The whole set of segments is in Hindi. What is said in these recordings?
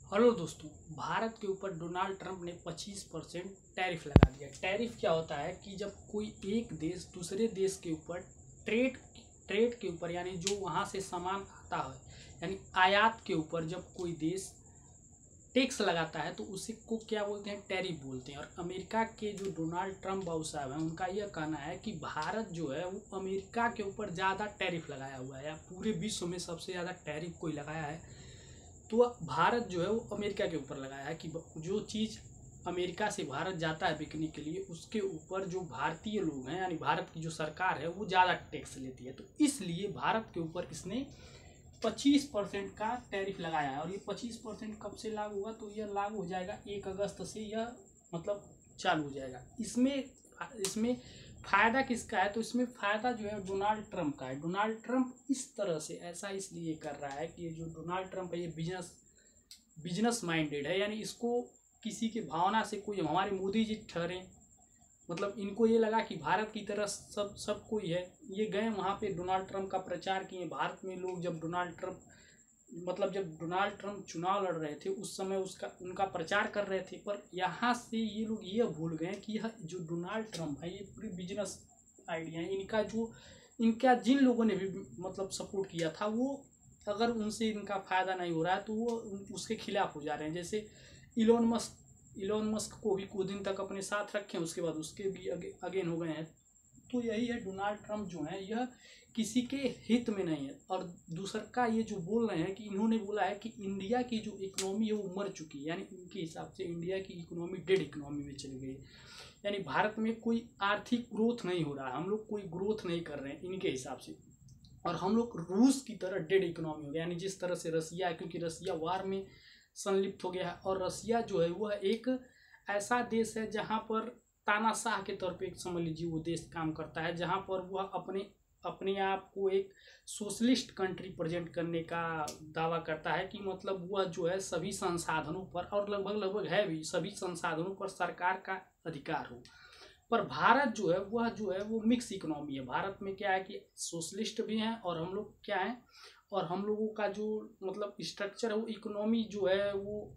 हेलो दोस्तों, भारत के ऊपर डोनाल्ड ट्रंप ने 25% टैरिफ लगा दिया। टैरिफ क्या होता है कि जब कोई एक देश दूसरे देश के ऊपर ट्रेड ट्रेड के ऊपर यानी जो वहाँ से सामान आता है यानी आयात के ऊपर जब कोई देश टैक्स लगाता है तो उसी को क्या बोलते हैं, टैरिफ बोलते हैं। और अमेरिका के जो डोनाल्ड ट्रंप बाबू साहब हैं उनका यह कहना है कि भारत जो है वो अमेरिका के ऊपर ज़्यादा टैरिफ लगाया हुआ है या पूरे विश्व में सबसे ज़्यादा टैरिफ कोई लगाया है तो भारत जो है वो अमेरिका के ऊपर लगाया है कि जो चीज़ अमेरिका से भारत जाता है बिकने के लिए उसके ऊपर जो भारतीय लोग हैं यानी भारत की जो सरकार है वो ज़्यादा टैक्स लेती है। तो इसलिए भारत के ऊपर इसने 25% का टैरिफ लगाया है। और ये 25% कब से लागू होगा, तो यह लागू हो जाएगा 1 अगस्त से, यह मतलब चालू हो जाएगा। इसमें इसमें फ़ायदा किसका है, तो इसमें फ़ायदा जो है डोनाल्ड ट्रंप का है। डोनाल्ड ट्रंप इस तरह से ऐसा इसलिए कर रहा है कि ये जो डोनाल्ड ट्रंप है ये बिजनेस माइंडेड है, यानी इसको किसी के भावना से कोई हमारे मोदी जी ठहरे, मतलब इनको ये लगा कि भारत की तरह सब कोई है। ये गए वहाँ पे डोनाल्ड ट्रंप का प्रचार किए। भारत में लोग जब जब डोनाल्ड ट्रंप चुनाव लड़ रहे थे उस समय उनका प्रचार कर रहे थे, पर यहाँ से ये लोग ये भूल गए कि यह जो डोनाल्ड ट्रंप है ये पूरी बिजनेस आइडिया है। इनका जिन लोगों ने भी मतलब सपोर्ट किया था वो अगर उनसे इनका फ़ायदा नहीं हो रहा है तो वो उसके खिलाफ हो जा रहे हैं। जैसे इलोन मस्क को भी कुछ दिन तक अपने साथ रखे, उसके बाद उसके भी अगेन हो गए हैं। तो यही है, डोनाल्ड ट्रंप जो है यह किसी के हित में नहीं है। और दूसरा का ये जो बोल रहे हैं कि इन्होंने बोला है कि इंडिया की जो इकोनॉमी है वो मर चुकी है, यानी इनके हिसाब से इंडिया की इकोनॉमी डेड इकोनॉमी में चली गई, यानी भारत में कोई आर्थिक ग्रोथ नहीं हो रहा है, हम लोग कोई ग्रोथ नहीं कर रहे हैं इनके हिसाब से। और हम लोग रूस की तरह डेड इकोनॉमी हो गया, यानी जिस तरह से रसिया है, क्योंकि रसिया वार में संलिप्त हो गया है। और रसिया जो है वह एक ऐसा देश है जहाँ पर तानाशाह के तौर पे एक समझ लीजिए वो देश काम करता है, जहाँ पर वह अपने आप को एक सोशलिस्ट कंट्री प्रेजेंट करने का दावा करता है कि मतलब वह जो है सभी संसाधनों पर, और लगभग है भी, सभी संसाधनों पर सरकार का अधिकार हो। पर भारत जो है वो मिक्स इकोनॉमी है। भारत में क्या है कि सोशलिस्ट भी हैं और हम लोग क्या है, और हम लोगों का जो मतलब स्ट्रक्चर है वो इकोनॉमी जो है वो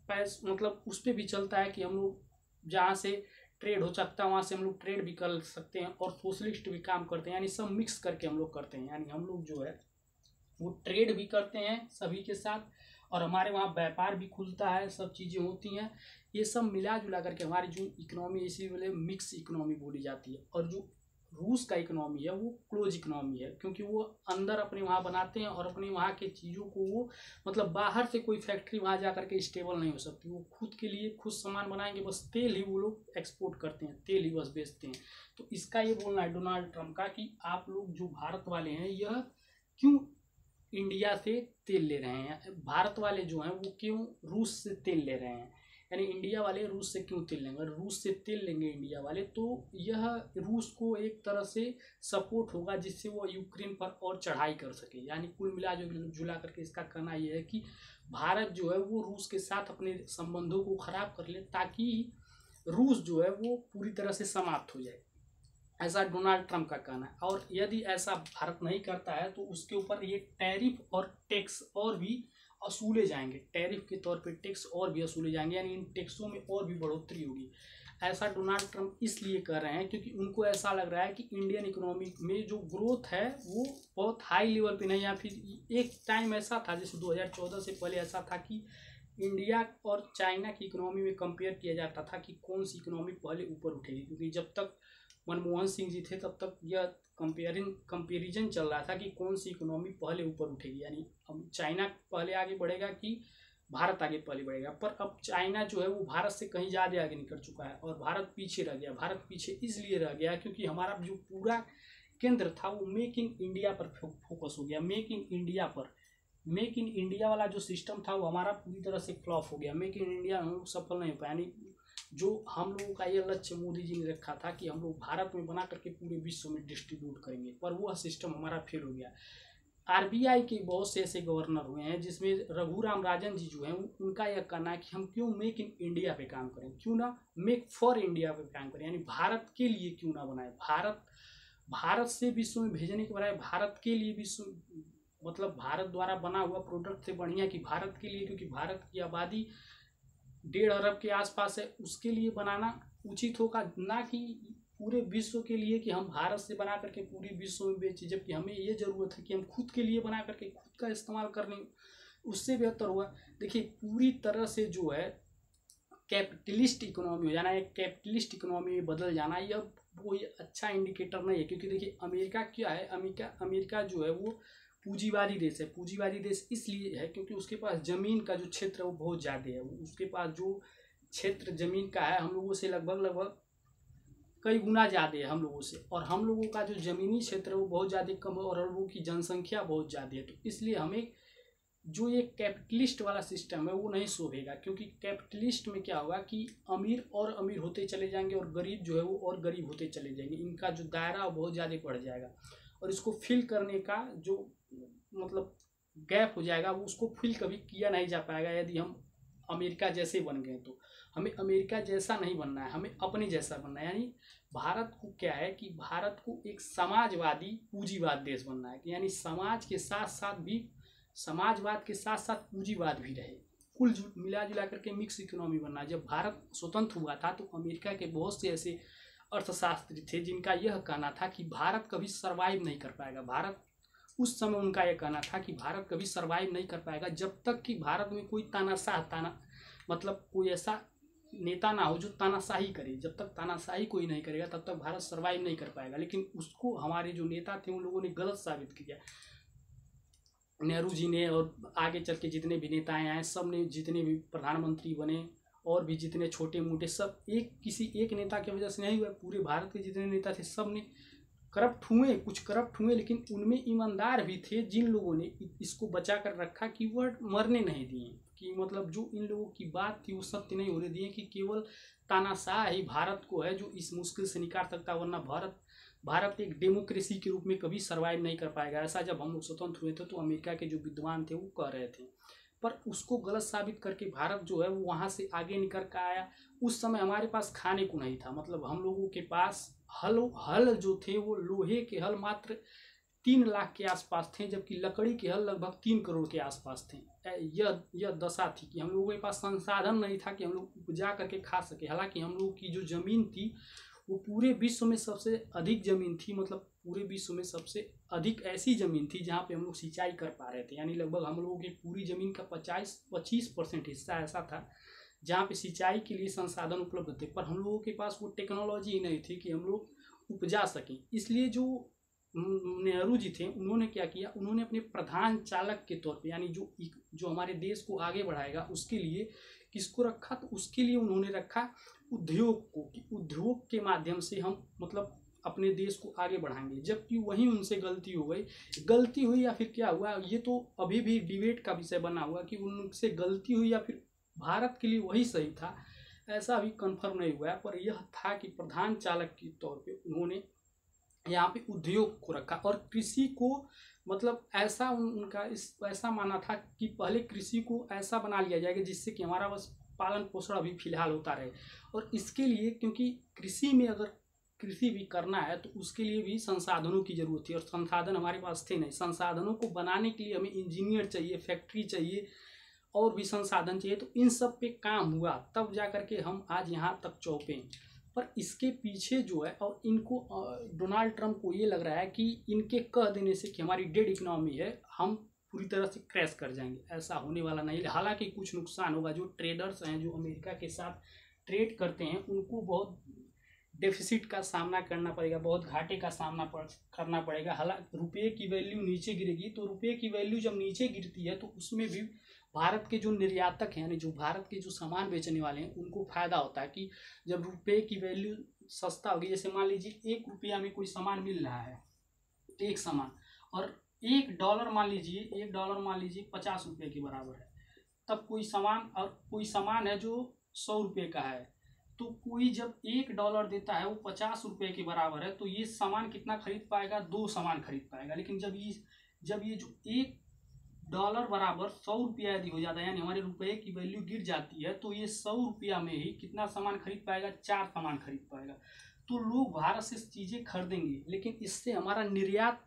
मतलब उस पर भी चलता है कि हम लोग जहाँ से ट्रेड हो सकता है वहाँ से हम लोग ट्रेड भी कर सकते हैं और सोशलिस्ट भी काम करते हैं, यानी सब मिक्स करके हम लोग करते हैं। यानी हम लोग जो है वो ट्रेड भी करते हैं सभी के साथ और हमारे वहाँ व्यापार भी खुलता है, सब चीज़ें होती हैं। ये सब मिला जुला करके हमारी जो इकोनॉमी इसी वाले मिक्स इकोनॉमी बोली जाती है। और जो रूस का इकोनॉमी है वो क्लोज इकोनॉमी है, क्योंकि वो अंदर अपने वहाँ बनाते हैं और अपने वहाँ के चीज़ों को वो मतलब बाहर से कोई फैक्ट्री वहाँ जा करके स्टेबल नहीं हो सकती। वो खुद के लिए खुद सामान बनाएंगे, बस तेल ही वो लोग एक्सपोर्ट करते हैं, तेल ही बस बेचते हैं। तो इसका ये बोलना है डोनाल्ड ट्रंप का कि आप लोग जो भारत वाले हैं यह क्यों इंडिया से तेल ले रहे हैं, भारत वाले जो हैं वो क्यों रूस से तेल ले रहे हैं, यानी इंडिया वाले रूस से क्यों तेल लेंगे। रूस से तेल लेंगे इंडिया वाले तो यह रूस को एक तरह से सपोर्ट होगा जिससे वो यूक्रेन पर और चढ़ाई कर सके। यानी कुल मिला जुला करके इसका कहना यह है कि भारत जो है वो रूस के साथ अपने संबंधों को खराब कर ले ताकि रूस जो है वो पूरी तरह से समाप्त हो जाए, ऐसा डोनाल्ड ट्रंप का कहना है। और यदि ऐसा भारत नहीं करता है तो उसके ऊपर ये टैरिफ और टैक्स और भी वसूले जाएंगे, टैरिफ के तौर पे टैक्स और भी वसूले जाएंगे, यानी इन टैक्सों में और भी बढ़ोतरी होगी। ऐसा डोनाल्ड ट्रंप इसलिए कर रहे हैं क्योंकि उनको ऐसा लग रहा है कि इंडियन इकोनॉमी में जो ग्रोथ है वो बहुत हाई लेवल पे नहीं, या फिर एक टाइम ऐसा था जैसे 2014 से पहले ऐसा था कि इंडिया और चाइना की इकोनॉमी में कंपेयर किया जाता था कि कौन सी इकोनॉमी पहले ऊपर उठेगी, क्योंकि जब तक मनमोहन सिंह जी थे तब तक यह कंपेरिजन चल रहा था कि कौन सी इकोनॉमी पहले ऊपर उठेगी, यानी अब चाइना पहले आगे बढ़ेगा कि भारत आगे पहले बढ़ेगा। पर अब चाइना जो है वो भारत से कहीं ज़्यादा आगे निकल चुका है और भारत पीछे रह गया। भारत पीछे इसलिए रह गया क्योंकि हमारा जो पूरा केंद्र था वो मेक इन इंडिया पर फोकस हो गया। मेक इन इंडिया वाला जो सिस्टम था वो हमारा पूरी तरह से फ्लॉप हो गया। मेक इन इंडिया हम लोग सफल नहीं हो पाए, यानी जो हम लोगों का ये लक्ष्य मोदी जी ने रखा था कि हम लोग भारत में बना करके पूरे विश्व में डिस्ट्रीब्यूट करेंगे, पर वह सिस्टम हमारा फेल हो गया। आरबीआई के बहुत से ऐसे गवर्नर हुए हैं जिसमें रघुराम राजन जी जो हैं उनका यह कहना है कि हम क्यों मेक इन इंडिया पे काम करें, क्यों ना मेक फॉर इंडिया पे काम करें, यानी भारत के लिए क्यों ना बनाए। भारत से विश्व में भेजने के बजाय भारत के लिए विश्व मतलब भारत द्वारा बना हुआ प्रोडक्ट से बढ़िया कि भारत के लिए, क्योंकि भारत की आबादी 1.5 अरब के आसपास है, उसके लिए बनाना उचित होगा, ना कि पूरे विश्व के लिए कि हम भारत से बना करके पूरी विश्व में बेचें, जबकि हमें ये ज़रूरत है कि हम खुद के लिए बना करके खुद का इस्तेमाल करने, उससे बेहतर हुआ। देखिए पूरी तरह से जो है कैपिटलिस्ट इकोनॉमी हो जाना, एक कैपिटलिस्ट इकोनॉमी में बदल जाना, यह कोई अच्छा इंडिकेटर नहीं है। क्योंकि देखिए अमेरिका क्या है, अमेरिका जो है वो पूंजीवादी देश है। पूंजीवादी देश इसलिए है क्योंकि उसके पास ज़मीन का जो क्षेत्र है वो बहुत ज़्यादा है। उसके पास जो क्षेत्र ज़मीन का है हम लोगों से लगभग कई गुना ज़्यादा है हम लोगों से, और हम लोगों का जो ज़मीनी क्षेत्र है वो बहुत ज़्यादा कम है और अरबों की जनसंख्या बहुत ज़्यादा है। तो इसलिए हमें जो ये कैपिटलिस्ट वाला सिस्टम है वो नहीं शोभेगा, क्योंकि कैपिटलिस्ट में क्या होगा कि अमीर और अमीर होते चले जाएंगे और गरीब जो है वो और गरीब होते चले जाएंगे। इनका जो दायरा बहुत ज़्यादा बढ़ जाएगा और इसको फिल करने का जो मतलब गैप हो जाएगा वो उसको फिल कभी किया नहीं जा पाएगा। यदि हम अमेरिका जैसे बन गए तो हमें अमेरिका जैसा नहीं बनना है, हमें अपने जैसा बनना है। यानी भारत को क्या है कि भारत को एक समाजवादी पूंजीवाद देश बनना है, यानी समाजवाद के साथ साथ पूंजीवाद भी रहे, कुल मिला जुला करके मिक्स इकोनॉमी बनना है। जब भारत स्वतंत्र हुआ था तो अमेरिका के बहुत से ऐसे अर्थशास्त्री थे जिनका यह कहना था कि भारत कभी सर्वाइव नहीं कर पाएगा। भारत उस समय उनका यह कहना था कि भारत कभी सर्वाइव नहीं कर पाएगा जब तक कि भारत में कोई मतलब कोई ऐसा नेता ना हो जो तानाशाही करे। जब तक तानाशाही कोई नहीं करेगा तब तक भारत सर्वाइव नहीं कर पाएगा। लेकिन उसको हमारे जो नेता थे उन लोगों ने गलत साबित किया। नेहरू जी ने और आगे चल के जितने भी नेताएं आए सब ने, जितने भी प्रधानमंत्री बने और भी जितने छोटे मोटे, सब किसी एक नेता की वजह से नहीं हुआ। पूरे भारत के जितने नेता थे सब ने करप्ट हुए, कुछ करप्ट हुए, लेकिन उनमें ईमानदार भी थे जिन लोगों ने इसको बचा कर रखा कि वह मरने नहीं दिए, कि मतलब जो इन लोगों की बात थी वो सत्य नहीं होने दिए, कि केवल तानाशाह ही भारत को है जो इस मुश्किल से निकाल सकता, वरना भारत एक डेमोक्रेसी के रूप में कभी सर्वाइव नहीं कर पाएगा। ऐसा जब हम लोग स्वतंत्र हुए थे तो अमेरिका के जो विद्वान थे वो कह रहे थे, पर उसको गलत साबित करके भारत जो है वो वहाँ से आगे निकल कर आया। उस समय हमारे पास खाने को नहीं था, मतलब हम लोगों के पास हल जो थे वो लोहे के हल मात्र 3 लाख के आसपास थे, जबकि लकड़ी के हल लगभग 3 करोड़ के आसपास थे। यह दशा थी कि हम लोगों के पास संसाधन नहीं था कि हम लोग उपजा करके खा सके। हालांकि हम लोगों की जो ज़मीन थी वो पूरे विश्व में सबसे अधिक ज़मीन थी, मतलब पूरे विश्व में सबसे अधिक ऐसी ज़मीन थी जहाँ पे हम लोग सिंचाई कर पा रहे थे। यानी लगभग हम लोगों की पूरी ज़मीन का 25% हिस्सा ऐसा था जहाँ पे सिंचाई के लिए संसाधन उपलब्ध थे, पर हम लोगों के पास वो टेक्नोलॉजी ही नहीं थी कि हम लोग उपजा सकें। इसलिए जो नेहरू जी थे उन्होंने क्या किया, उन्होंने अपने प्रधान चालक के तौर पे, यानी जो हमारे देश को आगे बढ़ाएगा उसके लिए किसको रखा, तो उसके लिए उन्होंने रखा उद्योग को, कि उद्योग के माध्यम से हम मतलब अपने देश को आगे बढ़ाएंगे। जबकि वहीं उनसे गलती हुई या फिर क्या हुआ, ये तो अभी भी डिबेट का विषय बना हुआ कि उनसे गलती हुई या फिर भारत के लिए वही सही था, ऐसा अभी कंफर्म नहीं हुआ है। पर यह था कि प्रधान चालक के तौर पे उन्होंने यहाँ पे उद्योग को रखा और कृषि को, मतलब ऐसा उनका ऐसा माना था कि पहले कृषि को ऐसा बना लिया जाएगा जिससे कि हमारा बस पालन पोषण अभी फिलहाल होता रहे। और इसके लिए, क्योंकि कृषि में अगर कृषि भी करना है तो उसके लिए भी संसाधनों की जरूरत थी और संसाधन हमारे पास थे नहीं। संसाधनों को बनाने के लिए हमें इंजीनियर चाहिए, फैक्ट्री चाहिए और भी संसाधन चाहिए। तो इन सब पे काम हुआ तब जा करके हम आज यहाँ तक चौंके। पर इसके पीछे जो है, और इनको डोनाल्ड ट्रंप को ये लग रहा है कि इनके कह देने से कि हमारी डेड इकोनॉमी है, हम पूरी तरह से क्रैश कर जाएंगे। ऐसा होने वाला नहीं। हालांकि कुछ नुकसान होगा। जो ट्रेडर्स हैं जो अमेरिका के साथ ट्रेड करते हैं उनको बहुत डेफिसिट का सामना करना पड़ेगा, बहुत घाटे का सामना करना पड़ेगा। हालांकि रुपये की वैल्यू नीचे गिरेगी, तो रुपये की वैल्यू जब नीचे गिरती है तो उसमें भी भारत के जो निर्यातक हैं, यानी जो भारत के जो सामान बेचने वाले हैं, उनको फायदा होता है कि जब रुपये की वैल्यू सस्ता होगी। जैसे मान लीजिए 1 रुपया में कोई सामान मिल रहा है, एक सामान, और $1 मान लीजिए, $1 मान लीजिए 50 रुपये के बराबर है। तब कोई सामान है जो 100 रुपये का है, तो कोई जब $1 देता है वो 50 रुपये के बराबर है, तो ये सामान कितना खरीद पाएगा? 2 सामान खरीद पाएगा। लेकिन जब ये जो $1 बराबर 100 रुपया यदि हो जाता है, यानी हमारे रुपये की वैल्यू गिर जाती है, तो ये 100 रुपया में ही कितना सामान खरीद पाएगा? 4 सामान खरीद पाएगा। तो लोग भारत से चीज़ें खरीदेंगे, लेकिन इससे हमारा निर्यात,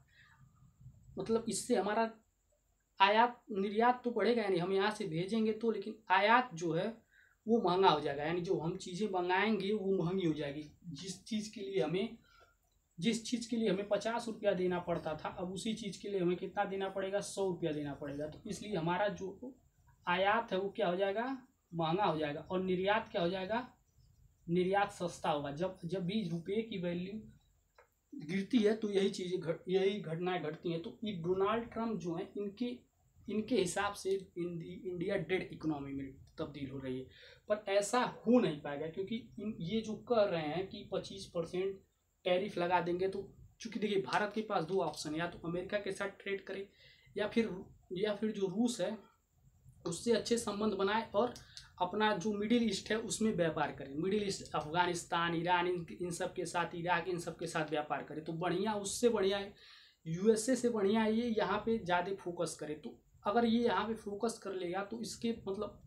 मतलब इससे हमारा आयात निर्यात तो बढ़ेगा, यानी हम यहाँ से भेजेंगे तो, लेकिन आयात जो है वो महंगा हो जाएगा, यानी जो हम चीज़ें मंगाएंगे वो महंगी हो जाएगी। जिस चीज़ के लिए हमें 50 रुपया देना पड़ता था, अब उसी चीज़ के लिए हमें कितना देना पड़ेगा, 100 रुपया देना पड़ेगा। तो इसलिए हमारा जो आयात है वो क्या हो जाएगा, महंगा हो जाएगा। और निर्यात क्या हो जाएगा, निर्यात सस्ता होगा। जब भी रुपये की वैल्यू गिरती है तो यही घटनाएं घटती हैं। तो ये डोनाल्ड ट्रंप जो है इनके हिसाब से इंडिया डेड इकोनॉमी में तब्दील हो रही है, पर ऐसा हो नहीं पाएगा, क्योंकि ये जो कह रहे हैं कि 25% टैरिफ लगा देंगे, तो चूंकि देखिए भारत के पास दो ऑप्शन है, या तो अमेरिका के साथ ट्रेड करे या फिर जो रूस है उससे अच्छे संबंध बनाए और अपना जो मिडिल ईस्ट है उसमें व्यापार करें। मिडिल ईस्ट, अफगानिस्तान, ईरान, इन सब के साथ, इराक, इन सब के साथ व्यापार करें तो बढ़िया, उससे बढ़िया है यूएसए से बढ़िया है ये यहाँ पे ज़्यादा फोकस करे। तो अगर ये यहाँ पे फोकस कर लेगा तो इसके मतलब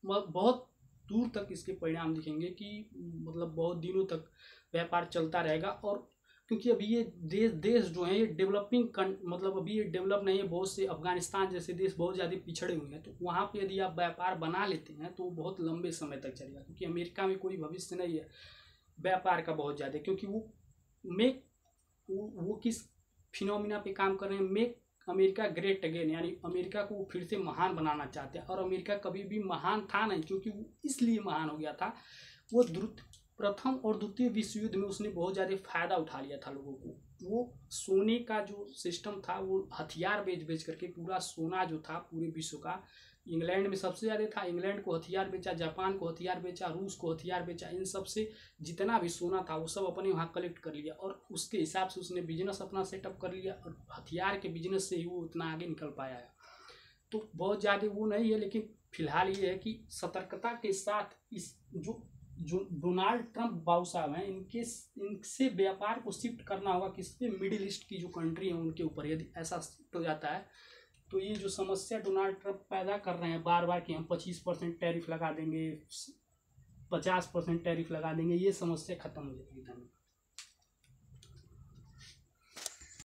बहुत दूर तक इसके परिणाम दिखेंगे कि मतलब बहुत दिनों तक व्यापार चलता रहेगा। और क्योंकि अभी ये देश जो है ये डेवलपिंग मतलब अभी ये डेवलप नहीं है, बहुत से अफगानिस्तान जैसे देश बहुत ज़्यादा पिछड़े हुए हैं। तो वहाँ पे यदि आप व्यापार बना लेते हैं तो बहुत लंबे समय तक चलेगा, क्योंकि अमेरिका में कोई भविष्य नहीं है व्यापार का बहुत ज़्यादा, क्योंकि वो किस फिनोमिना पे काम कर रहे हैं, मेक अमेरिका ग्रेट अगेन, यानी अमेरिका को फिर से महान बनाना चाहते हैं। और अमेरिका कभी भी महान था नहीं, क्योंकि वो इसलिए महान हो गया था, वो प्रथम और द्वितीय विश्व युद्ध में उसने बहुत ज़्यादा फायदा उठा लिया था लोगों को। वो सोने का जो सिस्टम था वो हथियार बेच करके पूरा सोना जो था पूरे विश्व का, इंग्लैंड में सबसे ज़्यादा था, इंग्लैंड को हथियार बेचा, जापान को हथियार बेचा, रूस को हथियार बेचा, इन सब से जितना भी सोना था वो सब अपने वहाँ कलेक्ट कर लिया और उसके हिसाब से उसने बिजनेस अपना सेटअप कर लिया और हथियार के बिजनेस से ही वो उतना आगे निकल पाया है। तो बहुत ज़्यादा वो नहीं है, लेकिन फिलहाल ये है कि सतर्कता के साथ इस जो डोनाल्ड ट्रंप बाबू साहब हैं इनसे व्यापार को शिफ्ट करना होगा, किस पे, मिडिल ईस्ट की जो कंट्री है उनके ऊपर। यदि ऐसा शिफ्ट हो जाता है तो ये जो समस्या डोनाल्ड ट्रंप पैदा कर रहे हैं बार बार कि हम 25% टैरिफ लगा देंगे, 50% टैरिफ लगा देंगे, ये समस्या खत्म हो जाएगी।